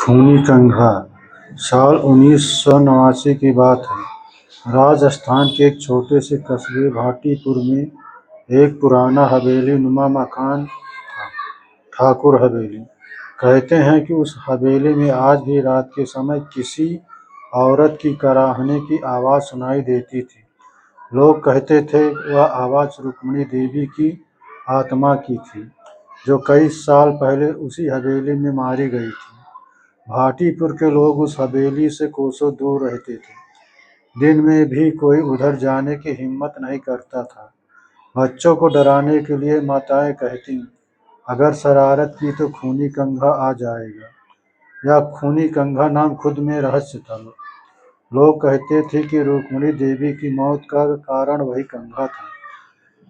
खूनी कंघा। साल 1989 की बात है। राजस्थान के एक छोटे से कस्बे भाटीपुर में एक पुराना हवेली नुमा मकान था, ठाकुर हवेली। कहते हैं कि उस हवेली में आज भी रात के समय किसी औरत की कराहने की आवाज़ सुनाई देती थी। लोग कहते थे वह आवाज़ रुक्मिणी देवी की आत्मा की थी, जो कई साल पहले उसी हवेली में मारी गई थी। भाटीपुर के लोग उस हवेली से कोसों दूर रहते थे। दिन में भी कोई उधर जाने की हिम्मत नहीं करता था। बच्चों को डराने के लिए माताएं कहती, अगर शरारत की तो खूनी कंघा आ जाएगा। या खूनी कंघा नाम खुद में रहस्य था। लोग कहते थे कि रुक्मिणी देवी की मौत का कारण वही कंघा था।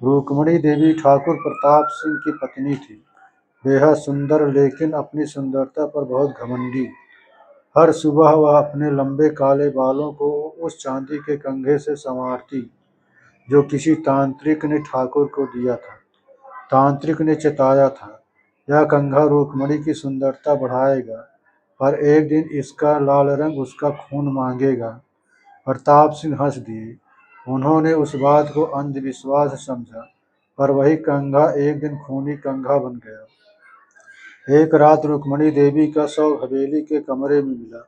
रुक्मिणी देवी ठाकुर प्रताप सिंह की पत्नी थी, बेहद सुंदर, लेकिन अपनी सुंदरता पर बहुत घमंडी। हर सुबह वह अपने लंबे काले बालों को उस चांदी के कंघे से संवारती जो किसी तांत्रिक ने ठाकुर को दिया था। तांत्रिक ने चेताया था, यह कंघा रुक्मिणी की सुंदरता बढ़ाएगा, पर एक दिन इसका लाल रंग उसका खून मांगेगा। प्रताप सिंह हंस दिए। उन्होंने उस बात को अंधविश्वास समझा, पर वही कंघा एक दिन खूनी कंघा बन गया। एक रात रुक्मिणी देवी का शव हवेली के कमरे में मिला।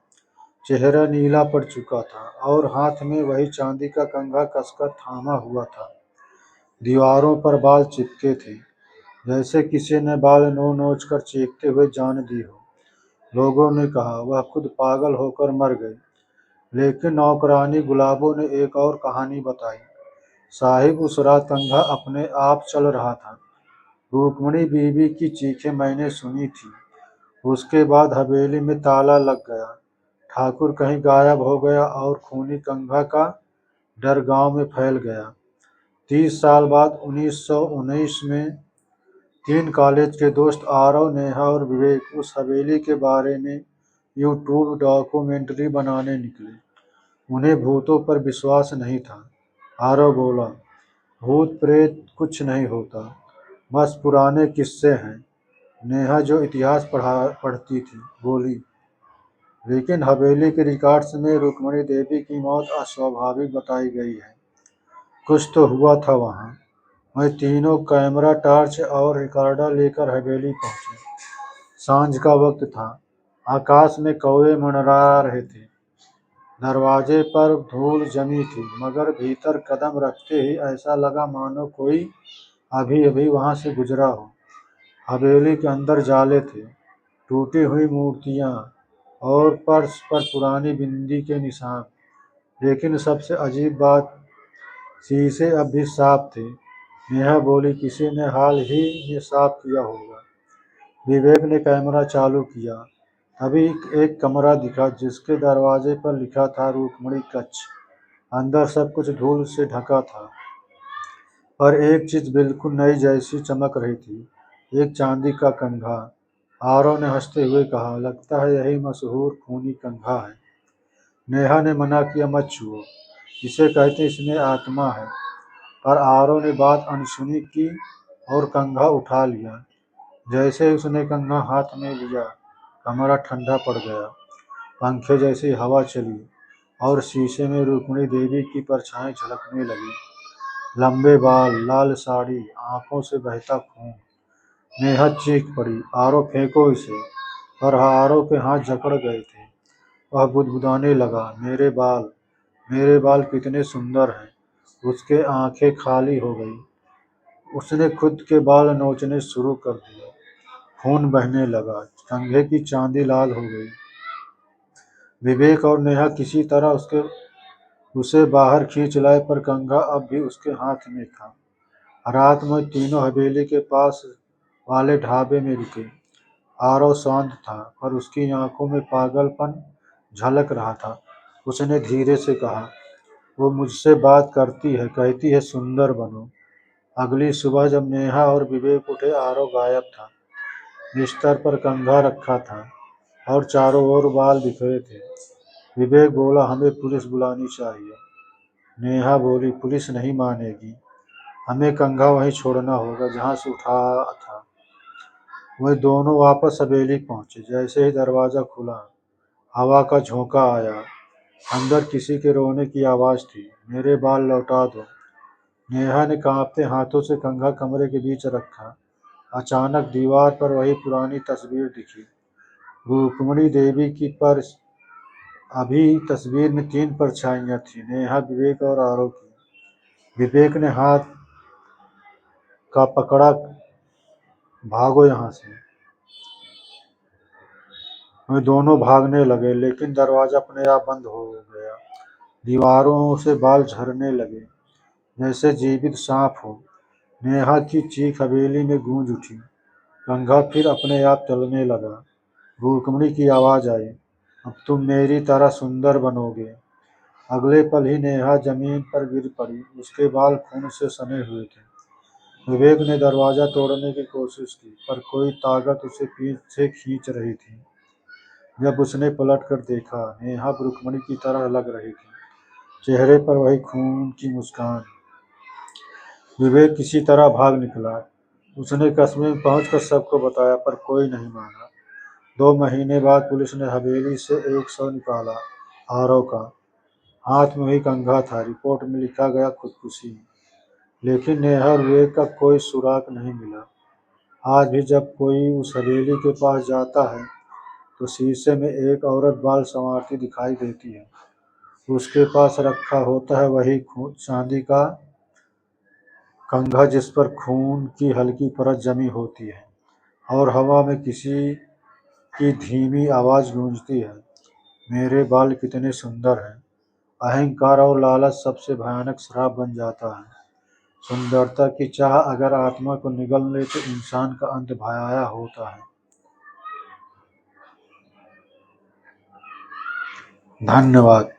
चेहरा नीला पड़ चुका था और हाथ में वही चांदी का कंघा कसकर थामा हुआ था। दीवारों पर बाल चिपके थे, जैसे किसी ने बाल नोच कर चीखते हुए जान दी हो। लोगों ने कहा वह खुद पागल होकर मर गई। लेकिन नौकरानी गुलाबों ने एक और कहानी बताई। साहिब, उस रात कंघा अपने आप चल रहा था। रुक्मिणी बीवी की चीखें मैंने सुनी थी। उसके बाद हवेली में ताला लग गया। ठाकुर कहीं गायब हो गया और खूनी कंघा का डर गांव में फैल गया। 30 साल बाद 1919 में 3 कॉलेज के दोस्त आरव, नेहा और विवेक उस हवेली के बारे में यूट्यूब डॉक्यूमेंट्री बनाने निकले। उन्हें भूतों पर विश्वास नहीं था। आरव बोला, भूत प्रेत कुछ नहीं होता, बस पुराने किस्से हैं। नेहा, जो इतिहास पढ़ती थी, बोली, लेकिन हवेली के रिकॉर्ड्स में रुक्मिणी देवी की मौत अस्वाभाविक बताई गई है। कुछ तो हुआ था वहाँ। वह तीनों कैमरा, टॉर्च और रिकॉर्डर लेकर हवेली पहुंचे। सांझ का वक्त था। आकाश में कौवे मंडरा रहे थे। दरवाजे पर धूल जमी थी, मगर भीतर कदम रखते ही ऐसा लगा मानो कोई अभी अभी वहां से गुजरा हो। हवेली के अंदर जाले थे, टूटी हुई मूर्तियां और फर्श पर पुरानी बिंदी के निशान। लेकिन सबसे अजीब बात, शीशे अब भी साफ थे। नेहा बोली, किसी ने हाल ही में साफ किया होगा। विवेक ने कैमरा चालू किया। अभी एक कमरा दिखा जिसके दरवाजे पर लिखा था रुक्मिणी कक्ष। अंदर सब कुछ धूल से ढका था, पर एक चीज बिल्कुल नई जैसी चमक रही थी, एक चांदी का कंघा। आरव ने हंसते हुए कहा, लगता है यही मशहूर खूनी कंघा है। नेहा ने मना किया, मत छुओ, इसे कहते इसमें आत्मा है। पर आरव ने बात अनसुनी की और कंघा उठा लिया। जैसे ही उसने कंघा हाथ में लिया, कमरा ठंडा पड़ गया। पंखे जैसी हवा चली और शीशे में रुक्मिणी देवी की परछाई झलकने लगी। लंबे बाल, लाल साड़ी, आंखों से बहता खून। नेहा चीख पड़ी, आरव फेंको इसे। पर आरव के हाथ जकड़ गए थे। वह बुदबुदाने लगा, मेरे बाल कितने सुंदर हैं। उसके आंखें खाली हो गई। उसने खुद के बाल नोचने शुरू कर दिए। खून बहने लगा, कंघे की चांदी लाल हो गई। विवेक और नेहा किसी तरह उसे बाहर खींच लाए, पर कंघा अब भी उसके हाथ में था। रात में तीनों हवेली के पास वाले ढाबे में रुके। आरव शांत था, पर उसकी आंखों में पागलपन झलक रहा था। उसने धीरे से कहा, वो मुझसे बात करती है, कहती है सुंदर बनो। अगली सुबह जब नेहा और विवेक उठे, आरव गायब था। बिस्तर पर कंघा रखा था और चारों ओर बाल बिखरे थे। विवेक बोला, हमें पुलिस बुलानी चाहिए। नेहा बोली, पुलिस नहीं मानेगी, हमें कंघा वहीं छोड़ना होगा जहां से उठा था। वह दोनों वापस हवेली पहुंचे। जैसे ही दरवाजा खुला, हवा का झोंका आया। अंदर किसी के रोने की आवाज़ थी। मेरे बाल लौटा दो। नेहा ने कांपते हाथों से कंघा कमरे के बीच रखा। अचानक दीवार पर वही पुरानी तस्वीर दिखी। रुक्मिणी देवी की पर अभी तस्वीर में 3 परछाइयां थीं, नेहा, विवेक और आरव की। विवेक ने हाथ का पकड़ा, भागो यहाँ से। वे दोनों भागने लगे, लेकिन दरवाजा अपने आप बंद हो गया। दीवारों से बाल झड़ने लगे, जैसे जीवित सांप हो। नेहा की चीख हवेली में गूंज उठी। कंघा फिर अपने आप चलने लगा। रुक्मिणी की आवाज़ आई, अब तुम मेरी तरह सुंदर बनोगे। अगले पल ही नेहा जमीन पर गिर पड़ी। उसके बाल खून से सने हुए थे। विवेक ने दरवाजा तोड़ने की कोशिश की, पर कोई ताकत उसे पीछे खींच रही थी। जब उसने पलटकर देखा, नेहा रुक्मिणी की तरह लग रही थी, चेहरे पर वही खून की मुस्कान। विवेक किसी तरह भाग निकला। उसने कस्बे में पहुंचकर सबको बताया, पर कोई नहीं माना। 2 महीने बाद पुलिस ने हवेली से एक शव निकाला, आरव का। हाथ में वही कंघा था। रिपोर्ट में लिखा गया, खुदकुशी। लेकिन नेहा और विवेक का कोई सुराग नहीं मिला। आज भी जब कोई उस हवेली के पास जाता है, तो शीशे में एक औरत बाल संवारती दिखाई देती है। उसके पास रखा होता है वही चांदी का कंघा, जिस पर खून की हल्की परत जमी होती है, और हवा में किसी की धीमी आवाज़ गूंजती है, मेरे बाल कितने सुंदर हैं। अहंकार और लालच सबसे भयानक श्राप बन जाता है। सुंदरता की चाह अगर आत्मा को निगल ले, तो इंसान का अंत भयावह होता है। धन्यवाद।